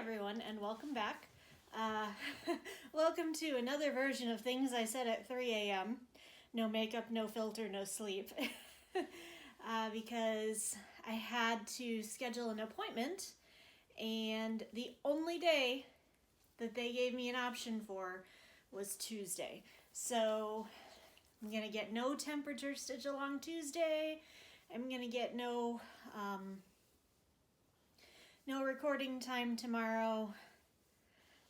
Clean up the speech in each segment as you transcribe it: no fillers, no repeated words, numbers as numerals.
everyone, and welcome back. Welcome to another version of things I said at 3 a.m. No makeup, no filter, no sleep. Because I had to schedule an appointment, and the only day that they gave me an option for was Tuesday. So I'm going to get no temperature sigil on Tuesday. I'm going to get no recording time tomorrow.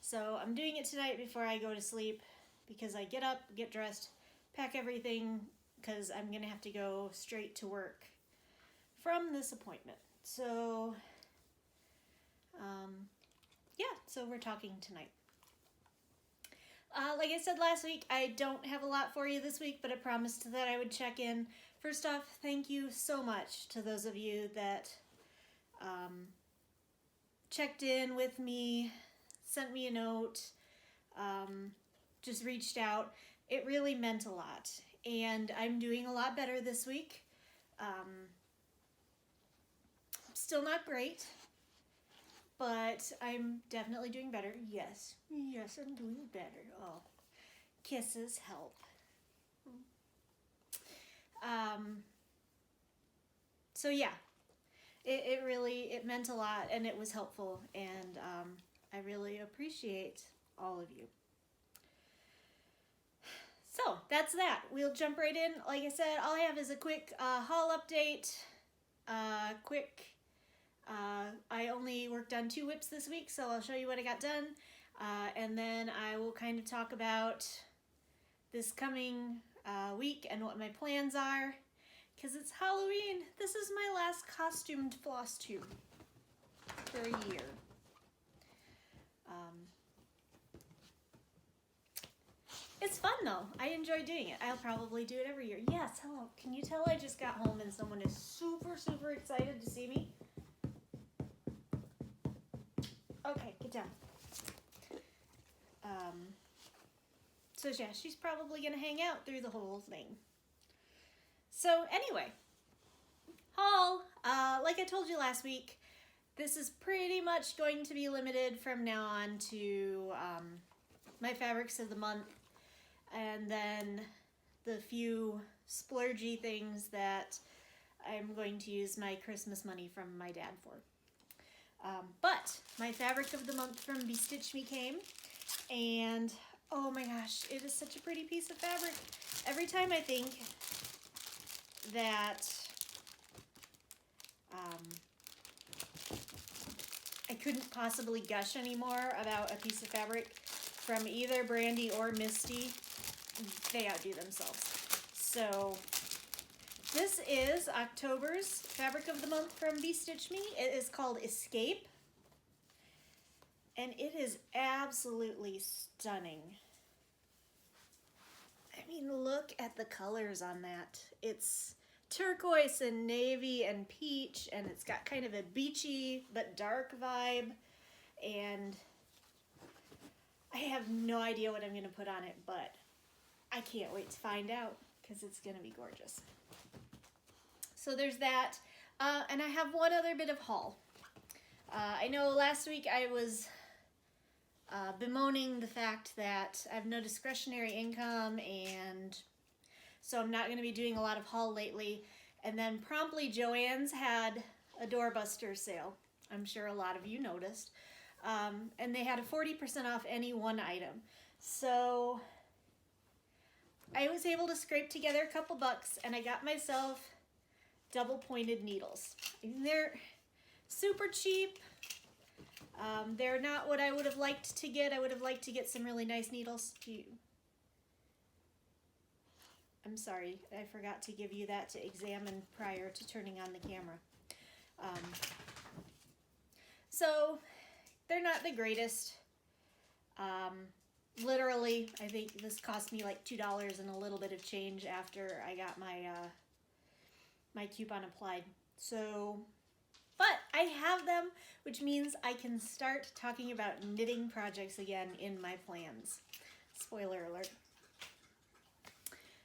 So I'm doing it tonight before I go to sleep because I get up, get dressed, pack everything because I'm going to have to go straight to work from this appointment. So, so we're talking tonight. Like I said last week, I don't have a lot for you this week, but I promised that I would check in. First off, thank you so much to those of you that checked in with me, sent me a note, just reached out. It really meant a lot, and I'm doing a lot better this week. Still not great, but I'm definitely doing better. Yes, I'm doing better. Oh, kisses help. So yeah, it really meant a lot, and it was helpful, and I really appreciate all of you. So that's that. We'll jump right in. Like I said, all I have is a quick haul update. I only worked on 2 whips this week, so I'll show you what I got done. And then I will kind of talk about this coming week and what my plans are. Because it's Halloween. This is my last costumed Flosstube for a year. It's fun though. I enjoy doing it. I'll probably do it every year. Yes, hello. Can you tell I just got home and someone is super excited to see me? Okay, get down. So yeah, she's probably gonna hang out through the whole thing. So anyway, haul. Like I told you last week, this is pretty much going to be limited from now on to my fabrics of the month, and then the few splurgy things that I'm going to use my Christmas money from my dad for. But my fabric of the month from Be Stitch Me came, and oh my gosh, it is such a pretty piece of fabric. Every time I think that I couldn't possibly gush anymore about a piece of fabric from either Brandy or Misty, they outdo themselves. So this is October's fabric of the month from Be Stitch Me. It is called Escape, and it is absolutely stunning. I mean, look at the colors on that. It's turquoise and navy and peach, and it's got kind of a beachy but dark vibe, and I have no idea what I'm going to put on it, but I can't wait to find out because it's going to be gorgeous. So there's that, and I have one other bit of haul. I know last week I was bemoaning the fact that I have no discretionary income, and so I'm not going to be doing a lot of haul lately. And then promptly Joann's had a doorbuster sale. I'm sure a lot of you noticed. And they had a 40% off any one item. So I was able to scrape together a couple bucks, and I got myself double pointed needles. They're super cheap. They're not what I would have liked to get. I would have liked to get some really nice needles. I'm sorry, I forgot to give you that to examine prior to turning on the camera. So they're not the greatest. Literally, I think this cost me like $2 and a little bit of change after I got my my coupon applied. So, but I have them, which means I can start talking about knitting projects again in my plans. Spoiler alert.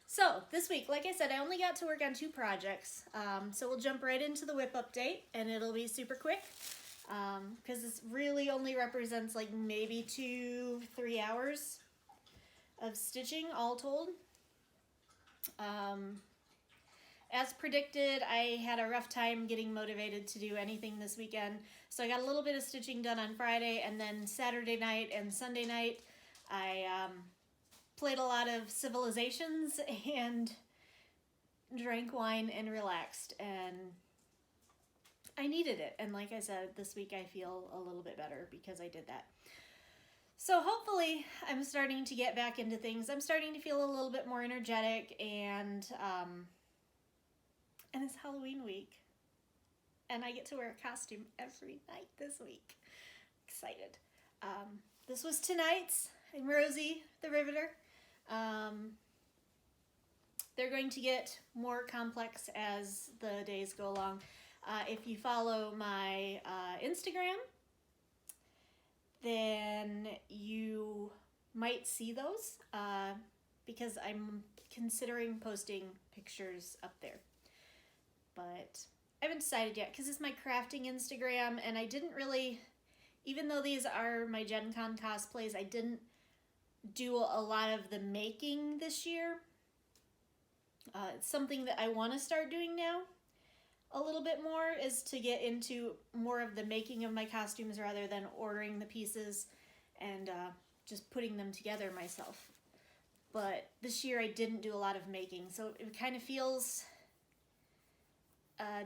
So this week, like I said, I only got to work on 2 projects. So we'll jump right into the whip update, and it'll be super quick. because this really only represents like maybe 2-3 hours of stitching all told. As predicted, I had a rough time getting motivated to do anything this weekend, so I got a little bit of stitching done on Friday, and then Saturday night and Sunday night I played a lot of Civilizations and drank wine and relaxed, and I needed it. And like I said, this week I feel a little bit better because I did that. So hopefully I'm starting to get back into things. I'm starting to feel a little bit more energetic, and it's Halloween week. And I get to wear a costume every night this week. Excited. This was tonight's. I'm Rosie, the Riveter. They're going to get more complex as the days go along. If you follow my Instagram, then you might see those because I'm considering posting pictures up there. But I haven't decided yet because it's my crafting Instagram, and I didn't really, even though these are my Gen Con cosplays, I didn't do a lot of the making this year. It's something that I want to start doing now a little bit more, is to get into more of the making of my costumes rather than ordering the pieces and just putting them together myself. But this year I didn't do a lot of making, so it kind of feels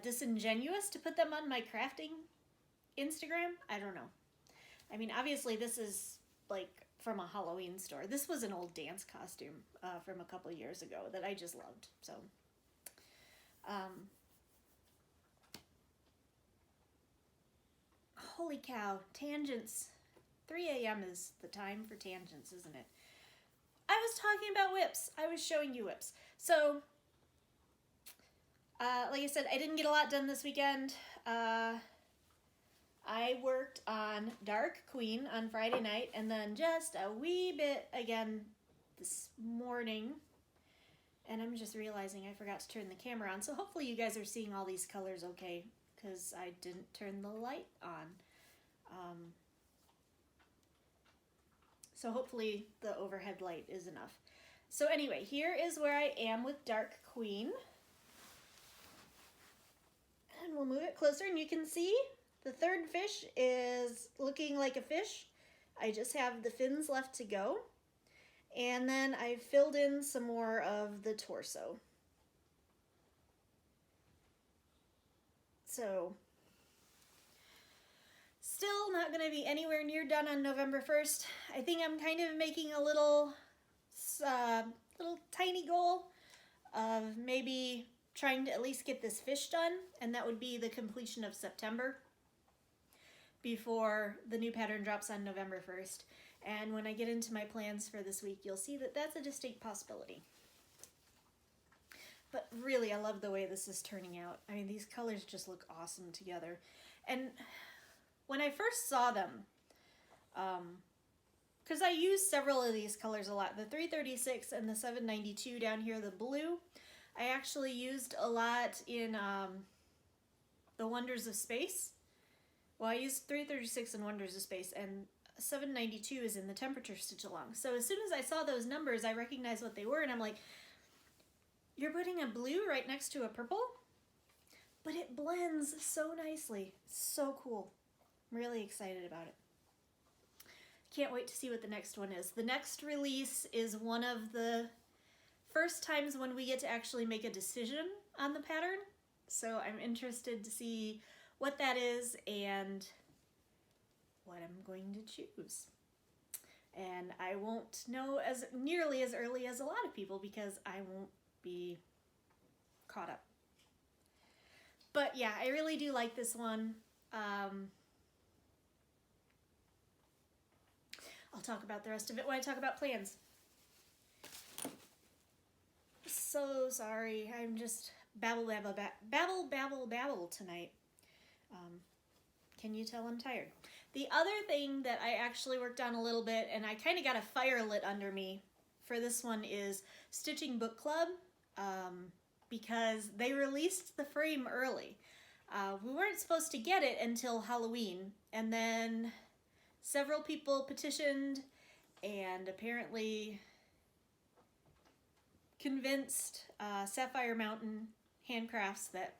disingenuous to put them on my crafting Instagram. I don't know. I mean, obviously this is like from a Halloween store. This was an old dance costume from a couple years ago that I just loved. So, holy cow, tangents. 3 a.m. is the time for tangents, isn't it? I was talking about whips. I was showing you whips. So, like I said, I didn't get a lot done this weekend. I worked on Dark Queen on Friday night, and then just a wee bit again this morning. And I'm just realizing I forgot to turn the camera on, so hopefully you guys are seeing all these colors okay, because I didn't turn the light on. So hopefully the overhead light is enough. So anyway, here is where I am with Dark Queen. And we'll move it closer, and you can see the third fish is looking like a fish. I just have the fins left to go. And then I filled in some more of the torso. So, still not going to be anywhere near done on November 1st. I think I'm kind of making a little tiny goal of maybe trying to at least get this fish done, and that would be the completion of September before the new pattern drops on November 1st. And when I get into my plans for this week, you'll see that that's a distinct possibility. But really, I love the way this is turning out. I mean, these colors just look awesome together. And when I first saw them, because I use several of these colors a lot, the 336 and the 792 down here, the blue, I actually used a lot in the Wonders of Space. Well, I used 336 in Wonders of Space, and 792 is in the Temperature Stitch Along. So as soon as I saw those numbers, I recognized what they were, and I'm like, you're putting a blue right next to a purple? But it blends so nicely. So cool. I'm really excited about it. Can't wait to see what the next one is. The next release is one of the first times when we get to actually make a decision on the pattern. So I'm interested to see what that is and what I'm going to choose. And I won't know as nearly as early as a lot of people because I won't be caught up. But yeah, I really do like this one. I'll talk about the rest of it when I talk about plans. So sorry, I'm just babble tonight. Can you tell I'm tired? The other thing that I actually worked on a little bit, and I kind of got a fire lit under me for this one, is Stitching Book Club, because they released the frame early. We weren't supposed to get it until Halloween, and then several people petitioned and apparently convinced Sapphire Mountain Handcrafts that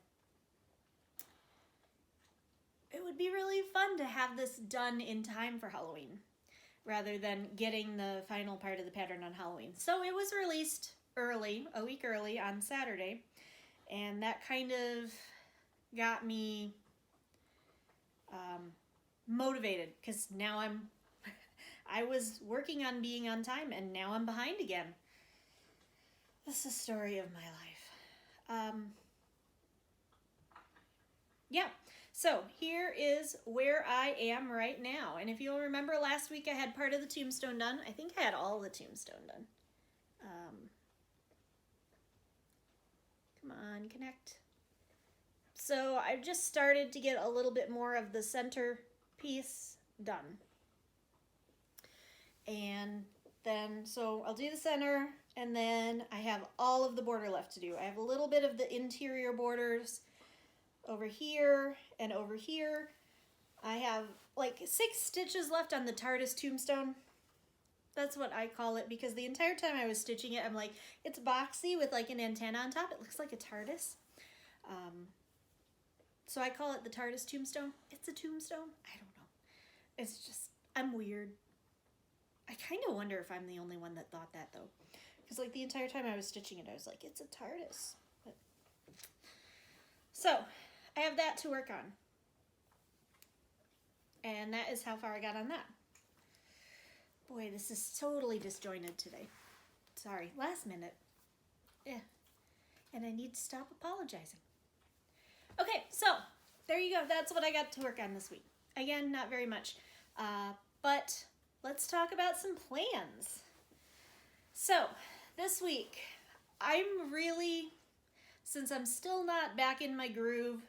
it would be really fun to have this done in time for Halloween rather than getting the final part of the pattern on Halloween. So it was released early, a week early on Saturday, and that kind of got me motivated because now I was working on being on time and now I'm behind again. This is the story of my life. Yeah, so here is where I am right now. And if you'll remember last week I had part of the tombstone done. I think I had all the tombstone done. Come on, connect. So I just started to get a little bit more of the center piece done. And then, so I'll do the center, and then I have all of the border left to do. I have a little bit of the interior borders over here and over here. I have like 6 stitches left on the TARDIS tombstone. That's what I call it, because the entire time I was stitching it, I'm like, it's boxy with like an antenna on top. It looks like a TARDIS. So I call it the TARDIS tombstone. It's a tombstone. I don't know. It's just, I'm weird. I kind of wonder if I'm the only one that thought that, though. Because like the entire time I was stitching it, I was like, it's a TARDIS. But... So, I have that to work on. And that is how far I got on that. Boy, this is totally disjointed today. Sorry, last minute. Yeah. And I need to stop apologizing. Okay, so there you go. That's what I got to work on this week. Again, not very much. But let's talk about some plans. So this week, I'm really, since I'm still not back in my groove,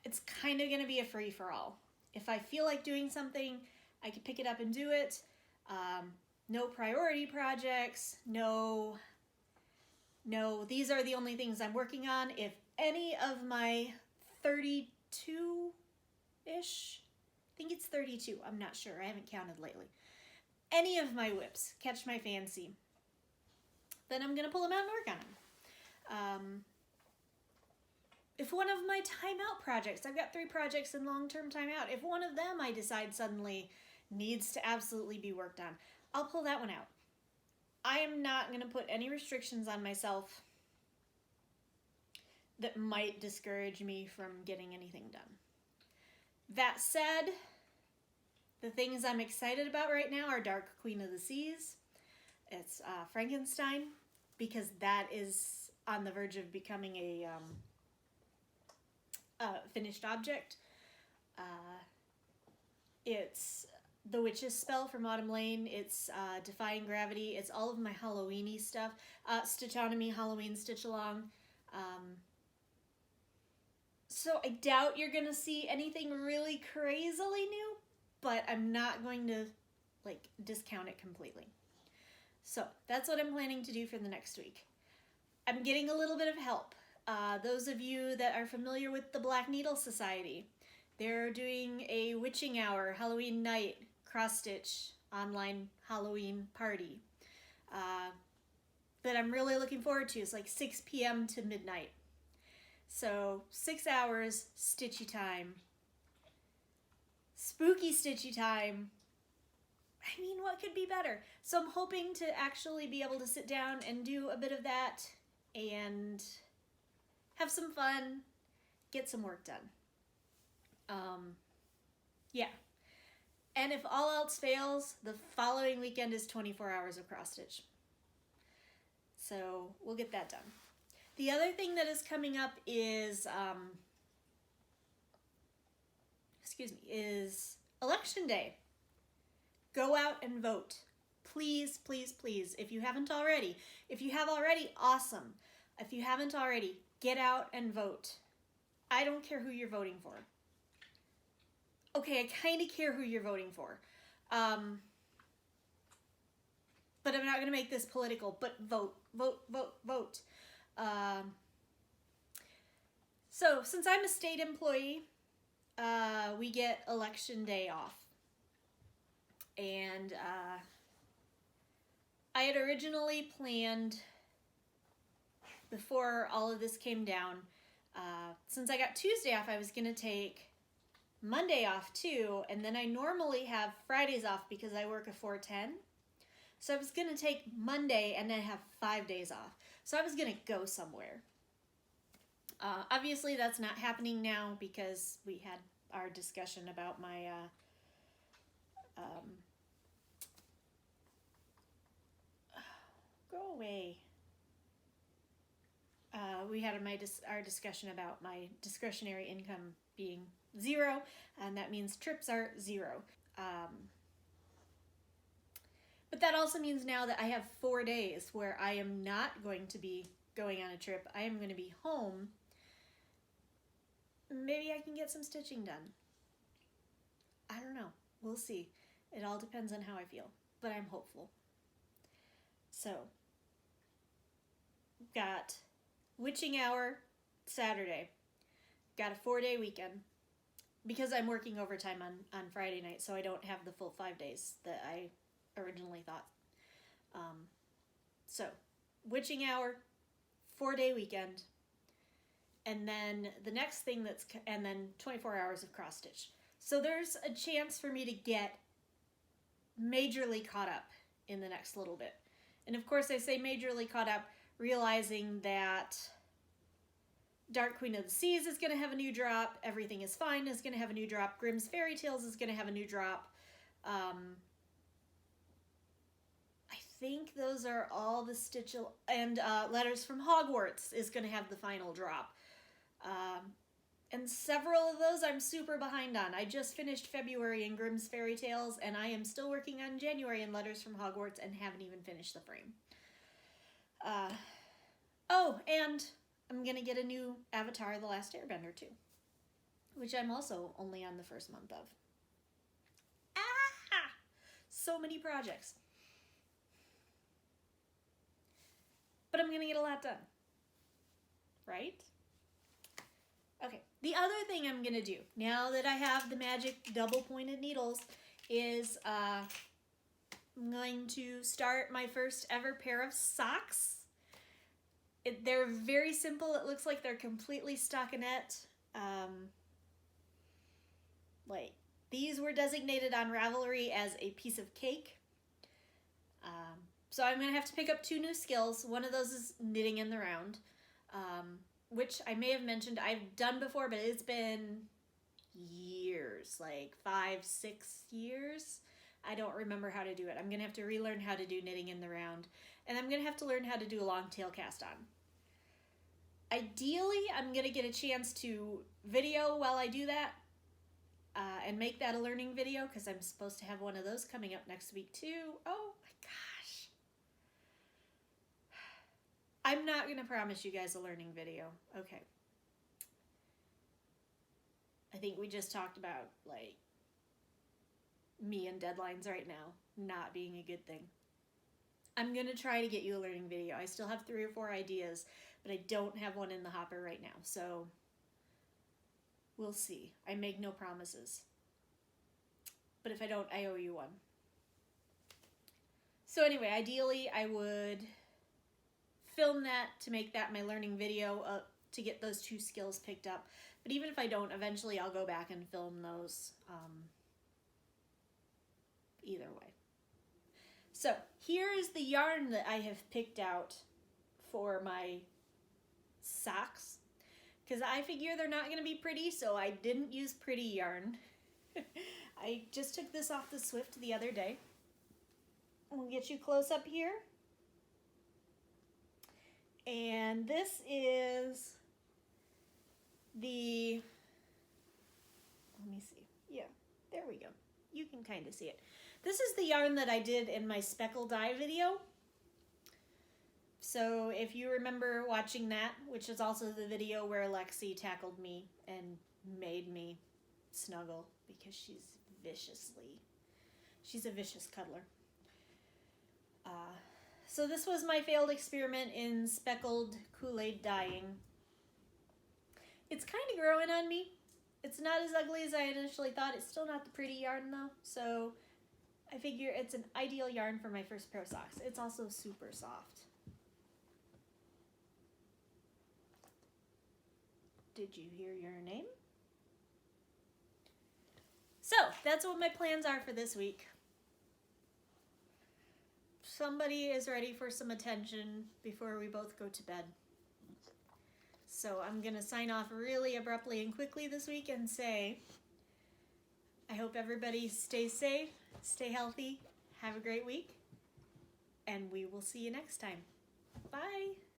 it's kind of going to be a free-for-all. If I feel like doing something, I can pick it up and do it. No priority projects, no, these are the only things I'm working on. If any of my 32-ish, I think it's 32, I'm not sure, I haven't counted lately. Any of my whips catch my fancy, then I'm going to pull them out and work on them. If one of my timeout projects, I've got 3 projects in long-term timeout, if one of them I decide suddenly needs to absolutely be worked on, I'll pull that one out. I am not going to put any restrictions on myself that might discourage me from getting anything done. That said, the things I'm excited about right now are Dark Queen of the Seas. It's Frankenstein, because that is on the verge of becoming a finished object. It's the Witch's Spell from Autumn Lane. It's Defying Gravity. It's all of my Halloween-y stuff. Stitchonomy Halloween Stitch Along. So I doubt you're going to see anything really crazily new, but I'm not going to like discount it completely. So that's what I'm planning to do for the next week. I'm getting a little bit of help. Those of you that are familiar with the Black Needle Society, they're doing a witching hour, Halloween night, cross-stitch, online Halloween party that I'm really looking forward to. It's like 6 p.m. to midnight. So 6 hours, stitchy time. Spooky stitchy time. I mean, what could be better? So I'm hoping to actually be able to sit down and do a bit of that and have some fun, get some work done. Yeah. And if all else fails, the following weekend is 24 hours of cross stitch. So we'll get that done. The other thing that is coming up is, is Election Day. Go out and vote. Please, please, please. If you haven't already. If you have already, awesome. If you haven't already, get out and vote. I don't care who you're voting for. Okay, I kind of care who you're voting for. But I'm not going to make this political, but vote, vote, vote, vote. So since I'm a state employee, we get election day off. And I had originally planned, before all of this came down, since I got Tuesday off, I was going to take Monday off too, and then I normally have Fridays off because I work a 410. So I was going to take Monday and then have 5 days off. So I was going to go somewhere. Obviously that's not happening now because we had our discussion about my go away. We had our discussion about my discretionary income being 0, and that means trips are 0. But that also means now that I have 4 days where I am not going to be going on a trip. I am going to be home. Maybe I can get some stitching done. I don't know. We'll see. It all depends on how I feel, but I'm hopeful. So, got witching hour Saturday. Got a 4-day weekend because I'm working overtime on Friday night, so I don't have the full 5 days that I originally thought. So, witching hour, 4-day weekend, and then the next thing and then 24 hours of cross stitch. So there's a chance for me to get majorly caught up in the next little bit. And of course I say majorly caught up, realizing that Dark Queen of the Seas is going to have a new drop, Everything is Fine is going to have a new drop, Grimm's Fairy Tales is going to have a new drop. I think those are all the Stitch, and Letters from Hogwarts is going to have the final drop. And several of those I'm super behind on. I just finished February in Grimm's Fairy Tales, and I am still working on January in Letters from Hogwarts and haven't even finished the frame. Oh, and I'm going to get a new Avatar The Last Airbender too, which I'm also only on the first month of. So many projects. But I'm going to get a lot done. Right? Okay, the other thing I'm going to do, now that I have the magic double-pointed needles, is I'm going to start my first ever pair of socks. They're very simple. It looks like they're completely stockinette. Like, these were designated on Ravelry as a piece of cake. So I'm going to have to pick up 2 new skills. One of those is knitting in the round. Which I may have mentioned I've done before, but it's been years, like 5-6 years. I don't remember how to do it. I'm going to have to relearn how to do knitting in the round, and I'm going to have to learn how to do a long tail cast on. Ideally, I'm going to get a chance to video while I do that and make that a learning video because I'm supposed to have one of those coming up next week too. Oh my gosh. I'm not going to promise you guys a learning video. Okay. I think we just talked about, like, me and deadlines right now not being a good thing. I'm going to try to get you a learning video. I still have 3 or 4 ideas, but I don't have one in the hopper right now. So, we'll see. I make no promises. But if I don't, I owe you one. So anyway, ideally, I would film that to make that my learning video to get those 2 skills picked up. But even if I don't, eventually I'll go back and film those either way. So here is the yarn that I have picked out for my socks, because I figure they're not going to be pretty, so I didn't use pretty yarn. I just took this off the Swift the other day. We'll get you close up here. And this is the, let me see, yeah, there we go. You can kind of see it. This is the yarn that I did in my speckle dye video. So if you remember watching that, which is also the video where Lexi tackled me and made me snuggle because she's a vicious cuddler. So this was my failed experiment in speckled Kool-Aid dyeing. It's kind of growing on me. It's not as ugly as I initially thought. It's still not the pretty yarn though, so I figure it's an ideal yarn for my first pair of socks. It's also super soft. Did you hear your name? So, that's what my plans are for this week. Somebody is ready for some attention before we both go to bed. So I'm going to sign off really abruptly and quickly this week and say, I hope everybody stays safe, stay healthy, have a great week, and we will see you next time. Bye!